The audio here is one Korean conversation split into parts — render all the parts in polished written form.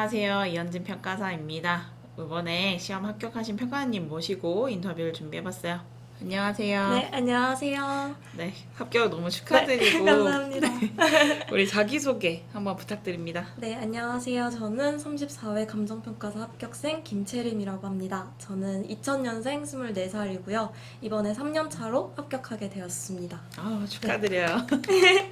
안녕하세요. 이현진 평가사입니다. 이번에 시험 합격하신 평가사님 모시고 인터뷰를 준비해봤어요. 안녕하세요. 네, 안녕하세요. 네, 합격 너무 네, 축하드리고 감사합니다. 우리 자기소개 한번 부탁드립니다. 네, 안녕하세요. 저는 34회 감정평가사 합격생 김채림이라고 합니다. 저는 2000년생 24살이고요. 이번에 3년 차로 합격하게 되었습니다. 축하드려요.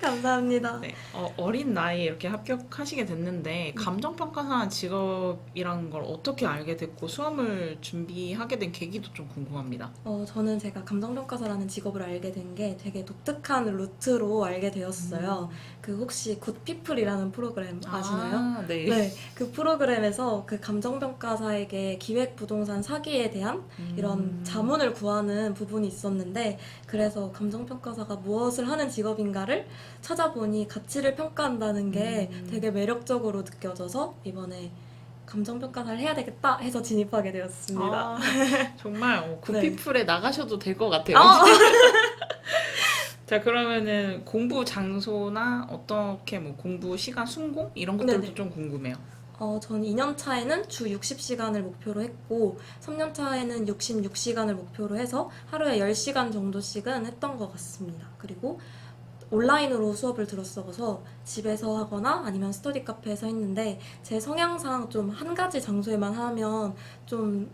감사합니다. 네, 어린 나이에 이렇게 합격하시게 됐는데 감정평가사 직업이라는 걸 어떻게 알게 됐고 수험을 준비하게 된 계기도 좀 궁금합니다. 저는 제가 감정평가사라는 직업을 알게 된 게 되게 독특한 루트로 알게 되었어요. 그 혹시 굿피플이라는 프로그램 아시나요? 네. 네, 그 프로그램에서 그 감정평가사에게 기획부동산 사기에 대한 이런 자문을 구하는 부분이 있었는데, 그래서 감정평가사가 무엇을 하는 직업인가를 찾아보니 가치를 평가한다는 게 되게 매력적으로 느껴져서 이번에 감정평가사를 해야 되겠다 해서 진입하게 되었습니다. 정말 네. 굿피플에 나가셔도 될 것 같아요. 자, 그러면은 공부 장소나 어떻게 뭐 공부 시간 순공 이런 것들도 네네. 좀 궁금해요. 전 2년 차에는 주 60시간을 목표로 했고, 3년 차에는 66시간을 목표로 해서 하루에 10시간 정도씩은 했던 것 같습니다. 그리고 온라인으로 수업을 들었어서 집에서 하거나 아니면 스터디 카페에서 했는데, 제 성향상 좀 한 가지 장소에만 하면 좀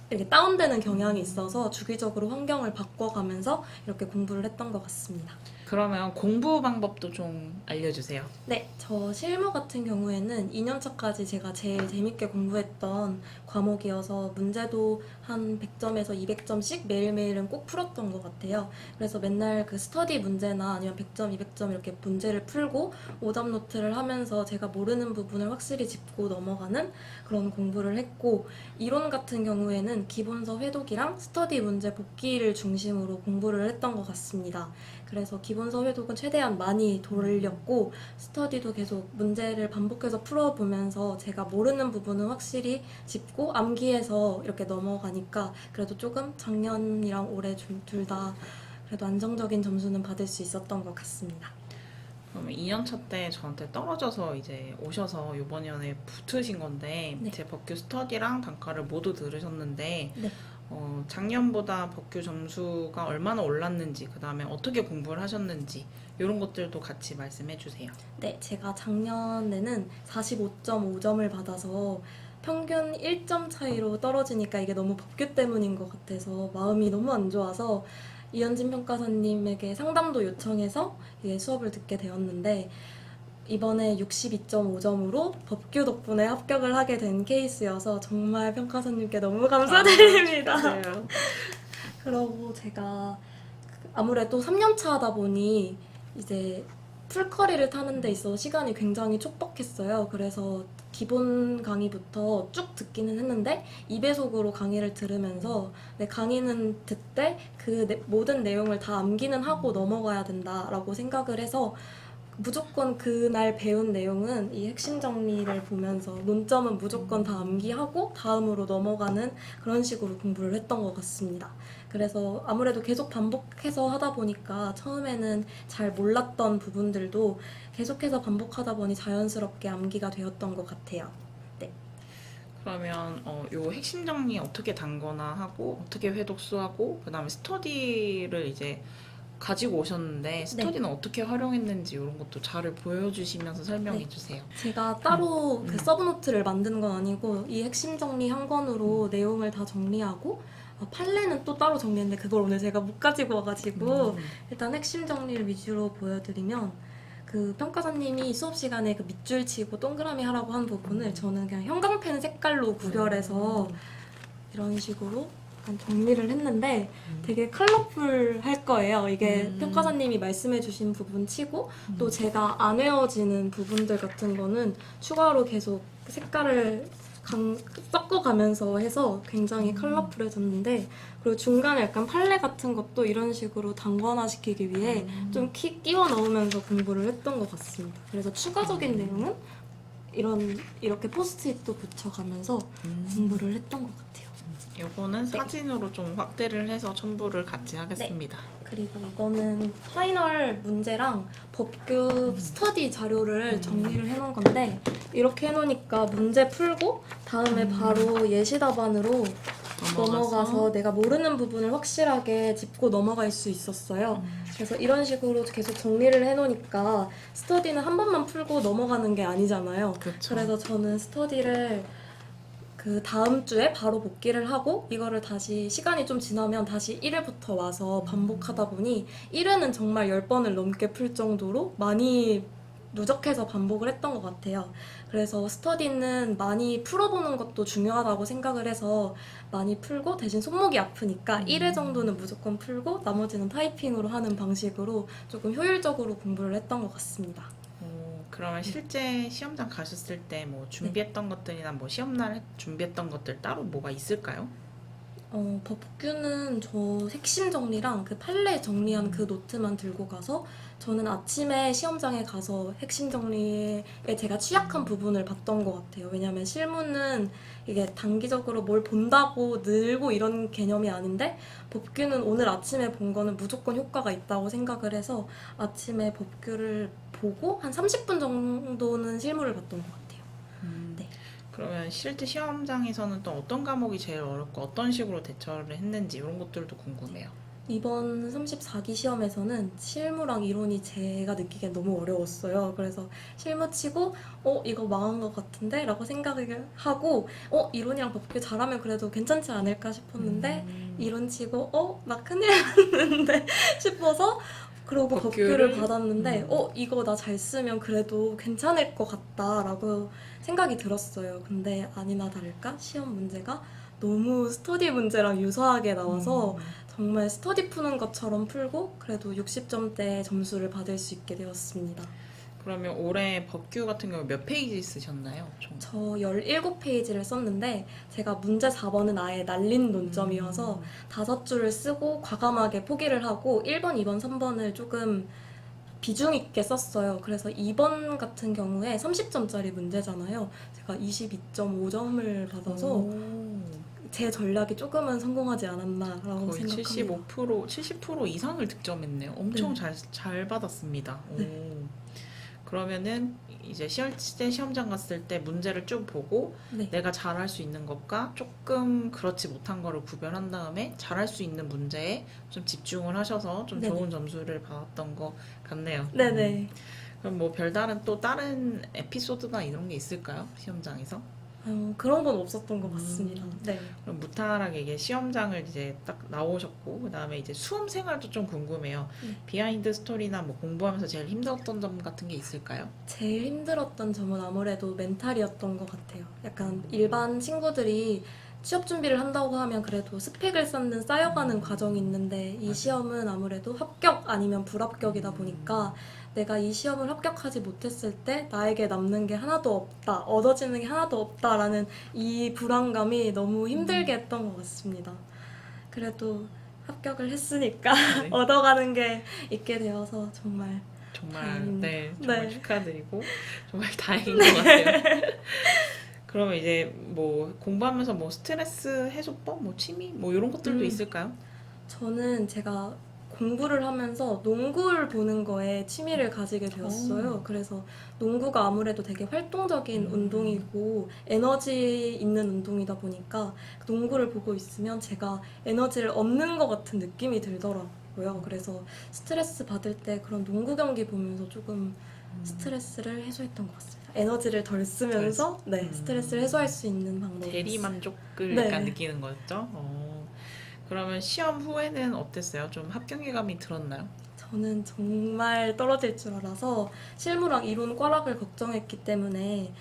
이렇게 다운되는 경향이 있어서 주기적으로 환경을 바꿔가면서 이렇게 공부를 했던 것 같습니다. 그러면 공부 방법도 좀 알려주세요. 네, 저 실무 같은 경우에는 2년차까지 제가 제일 재밌게 공부했던 과목이어서 문제도 한 100점에서 200점씩 매일매일은 꼭 풀었던 것 같아요. 그래서 맨날 그 스터디 문제나 아니면 100점, 200점 이렇게 문제를 풀고 오답 노트를 하면서 제가 모르는 부분을 확실히 짚고 넘어가는 그런 공부를 했고, 이론 같은 경우에는 기본서 회독이랑 스터디 문제 복기를 중심으로 공부를 했던 것 같습니다. 그래서 기본서 회독은 최대한 많이 돌렸고, 스터디도 계속 문제를 반복해서 풀어보면서 제가 모르는 부분은 확실히 짚고 암기해서 이렇게 넘어가니까 그래도 조금 작년이랑 올해 둘 다 그래도 안정적인 점수는 받을 수 있었던 것 같습니다. 그러면 2년차 때 저한테 떨어져서 이제 오셔서 이번 년에 붙으신 건데 네. 제 법규 스터디랑 단과를 모두 들으셨는데 네. 작년보다 법규 점수가 얼마나 올랐는지, 그 다음에 어떻게 공부를 하셨는지 이런 것들도 같이 말씀해 주세요. 네, 제가 작년에는 45.5점을 받아서 평균 1점 차이로 떨어지니까 이게 너무 법규 때문인 것 같아서 마음이 너무 안 좋아서 이현진 평가사님에게 상담도 요청해서 이게 수업을 듣게 되었는데, 이번에 62.5점으로 법규 덕분에 합격을 하게 된 케이스여서 정말 평가사님께 너무 감사드립니다. 맞아요. 그러고 제가 아무래도 3년 차다 보니 이제 풀커리를 타는 데 있어서 시간이 굉장히 촉박했어요. 그래서 기본 강의부터 쭉 듣기는 했는데 2배속으로 강의를 들으면서 내 강의는 듣되 그 모든 내용을 다 암기는 하고 넘어가야 된다라고 생각을 해서 무조건 그날 배운 내용은 이 핵심 정리를 보면서 논점은 무조건 다 암기하고 다음으로 넘어가는 그런 식으로 공부를 했던 것 같습니다. 그래서 아무래도 계속 반복해서 하다 보니까 처음에는 잘 몰랐던 부분들도 계속해서 반복하다 보니 자연스럽게 암기가 되었던 것 같아요. 네. 그러면 요 핵심 정리 어떻게 단거나 하고 어떻게 회독수하고 그 다음에 스터디를 이제 가지고 오셨는데 스터디는 어떻게 활용했는지 이런 것도 잘 보여주시면서 설명해 네. 주세요. 제가 따로 그 서브노트를 만든 건 아니고 이 핵심 정리 한 권으로 내용을 다 정리하고, 판례는 또 따로 정리했는데 그걸 오늘 제가 못 가지고 와가지고 일단 핵심 정리를 위주로 보여드리면, 그 평가사님이 수업 시간에 그 밑줄 치고 동그라미 하라고 한 부분을 저는 그냥 형광펜 색깔로 구별해서 이런 식으로 약간 정리를 했는데 되게 컬러풀할 거예요. 이게 평가사님이 말씀해 주신 부분 치고 또 제가 안 외워지는 부분들 같은 거는 추가로 계속 색깔을 섞어가면서 해서 굉장히 컬러풀해졌는데, 그리고 중간에 약간 판례 같은 것도 이런 식으로 단권화시키기 위해 좀 끼워 넣으면서 공부를 했던 것 같습니다. 그래서 추가적인 내용은 이렇게 포스트잇도 붙여가면서 공부를 했던 것 같아요. 요거는 사진으로 좀 확대를 해서 첨부를 같이 하겠습니다. 그리고 이거는 파이널 문제랑 법규 스터디 자료를 정리를 해놓은 건데 이렇게 해놓으니까 문제 풀고 다음에 바로 예시 답안으로 넘어가서 내가 모르는 부분을 확실하게 짚고 넘어갈 수 있었어요. 그래서 이런 식으로 계속 정리를 해놓으니까 스터디는 한 번만 풀고 넘어가는 게 아니잖아요. 그쵸. 그래서 저는 스터디를 그 다음 주에 바로 복귀를 하고 이거를 다시 시간이 좀 지나면 다시 1회부터 와서 반복하다 보니 1회는 정말 10번을 넘게 풀 정도로 많이 누적해서 반복을 했던 것 같아요. 그래서 스터디는 많이 풀어보는 것도 중요하다고 생각을 해서 많이 풀고 대신 손목이 아프니까 1회 정도는 무조건 풀고 나머지는 타이핑으로 하는 방식으로 조금 효율적으로 공부를 했던 것 같습니다. 그러면 실제 시험장 가셨을 때 뭐 준비했던 것들이나 뭐 시험날 준비했던 것들 따로 뭐가 있을까요? 법규는 저 핵심 정리랑 그 판례 정리한 그 노트만 들고 가서 저는 아침에 시험장에 가서 핵심 정리에 제가 취약한 부분을 봤던 것 같아요. 왜냐하면 실무는 이게 단기적으로 뭘 본다고 늘고 이런 개념이 아닌데 법규는 오늘 아침에 본 거는 무조건 효과가 있다고 생각을 해서 아침에 법규를 보고 한 30분 정도는 실무를 봤던 것 같아요. 네. 그러면 실제 시험장에서는 또 어떤 과목이 제일 어렵고 어떤 식으로 대처를 했는지 이런 것들도 궁금해요. 이번 34기 시험에서는 실무랑 이론이 제가 느끼기엔 너무 어려웠어요. 그래서 실무 치고 이거 망한 것 같은데? 라고 생각을 하고 이론이랑 법규 잘하면 그래도 괜찮지 않을까 싶었는데 이론 치고 나 큰일 났는데 싶어서 그러고 법규를 받았는데 이거 나 잘 쓰면 그래도 괜찮을 것 같다라고 생각이 들었어요. 근데 아니나 다를까 시험 문제가 너무 스터디 문제랑 유사하게 나와서 정말 스터디 푸는 것처럼 풀고 그래도 60점대 점수를 받을 수 있게 되었습니다. 그러면 올해 법규 같은 경우 몇 페이지 쓰셨나요? 총? 저 17페이지를 썼는데 제가 문제 4번은 아예 날린 논점이어서 5줄을 쓰고 과감하게 포기를 하고 1번, 2번, 3번을 조금 비중 있게 썼어요. 그래서 2번 같은 경우에 30점짜리 문제잖아요. 제가 22.5점을 받아서 제 전략이 조금은 성공하지 않았나라고 거의 생각합니다. 70% 이상을 득점했네요. 엄청 잘 받았습니다. 그러면은 이제 실제 시험장 갔을 때 문제를 쭉 보고 네. 내가 잘할 수 있는 것과 조금 그렇지 못한 거를 구별한 다음에 잘할 수 있는 문제에 좀 집중을 하셔서 좀 네네. 좋은 점수를 받았던 것 같네요. 네네. 그럼 뭐 별다른 또 다른 에피소드나 이런 게 있을까요? 시험장에서? 그런 건 없었던 것 같습니다. 네. 그럼 무탈하게 이게 시험장을 이제 딱 나오셨고 그다음에 이제 수험 생활도 좀 궁금해요. 비하인드 스토리나 뭐 공부하면서 제일 힘들었던 점 같은 게 있을까요? 제일 힘들었던 점은 아무래도 멘탈이었던 것 같아요. 약간 일반 친구들이 취업 준비를 한다고 하면 그래도 스펙을 쌓는 쌓여가는 과정이 있는데 이 시험은 아무래도 합격 아니면 불합격이다 보니까 내가 이 시험을 합격하지 못했을 때 나에게 남는 게 하나도 없다, 얻어지는 게 하나도 없다라는 이 불안감이 너무 힘들게 했던 것 같습니다. 그래도 합격을 했으니까 네. 얻어가는 게 있게 되어서 정말 다행입니다. 정말 네. 축하드리고 정말 다행인 것 같아요. 그러면 이제 뭐 공부하면서 뭐 스트레스 해소법, 뭐 취미, 뭐 이런 것들도 있을까요? 저는 제가 공부를 하면서 농구를 보는 거에 취미를 가지게 되었어요. 그래서 농구가 아무래도 되게 활동적인 운동이고 에너지 있는 운동이다 보니까 농구를 보고 있으면 제가 에너지를 얻는 것 같은 느낌이 들더라고요. 그래서 스트레스 받을 때 그런 농구 경기 보면서 조금 스트레스를 해소했던 것 같습니다. 에너지를 덜 쓰면서 스트레스를 해소할 수 있는 방법이었어요. 대리 만족을 네. 약간 느끼는 거였죠? 그러면 시험 후에는 어땠어요? 좀 합격감이 들었나요? 저는 정말 떨어질 줄 알아서 실무랑 이론 꽈락을 걱정했기 때문에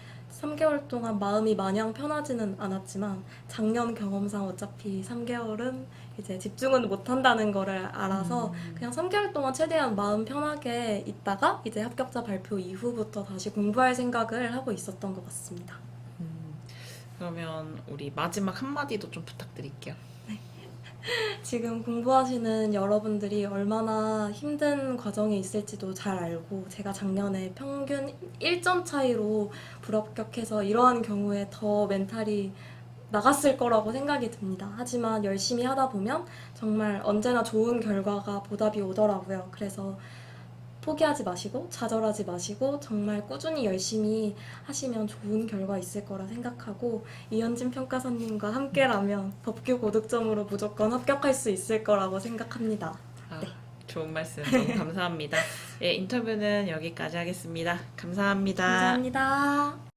3개월 동안 마음이 마냥 편하지는 않았지만 작년 경험상 어차피 3개월은 이제 집중은 못한다는 거를 알아서 그냥 3개월 동안 최대한 마음 편하게 있다가 이제 합격자 발표 이후부터 다시 공부할 생각을 하고 있었던 것 같습니다. 그러면 우리 마지막 한마디도 좀 부탁드릴게요. 지금 공부하시는 여러분들이 얼마나 힘든 과정에 있을지도 잘 알고 제가 작년에 평균 1점 차이로 불합격해서 이러한 경우에 더 멘탈이 나갔을 거라고 생각이 듭니다. 하지만 열심히 하다 보면 정말 언제나 좋은 결과가 보답이 오더라고요. 그래서 포기하지 마시고 좌절하지 마시고 정말 꾸준히 열심히 하시면 좋은 결과 있을 거라 생각하고 이현진 평가사님과 함께라면 법규 고득점으로 무조건 합격할 수 있을 거라고 생각합니다. 아, 네. 좋은 말씀 너무 감사합니다. 예, 인터뷰는 여기까지 하겠습니다. 감사합니다. 감사합니다.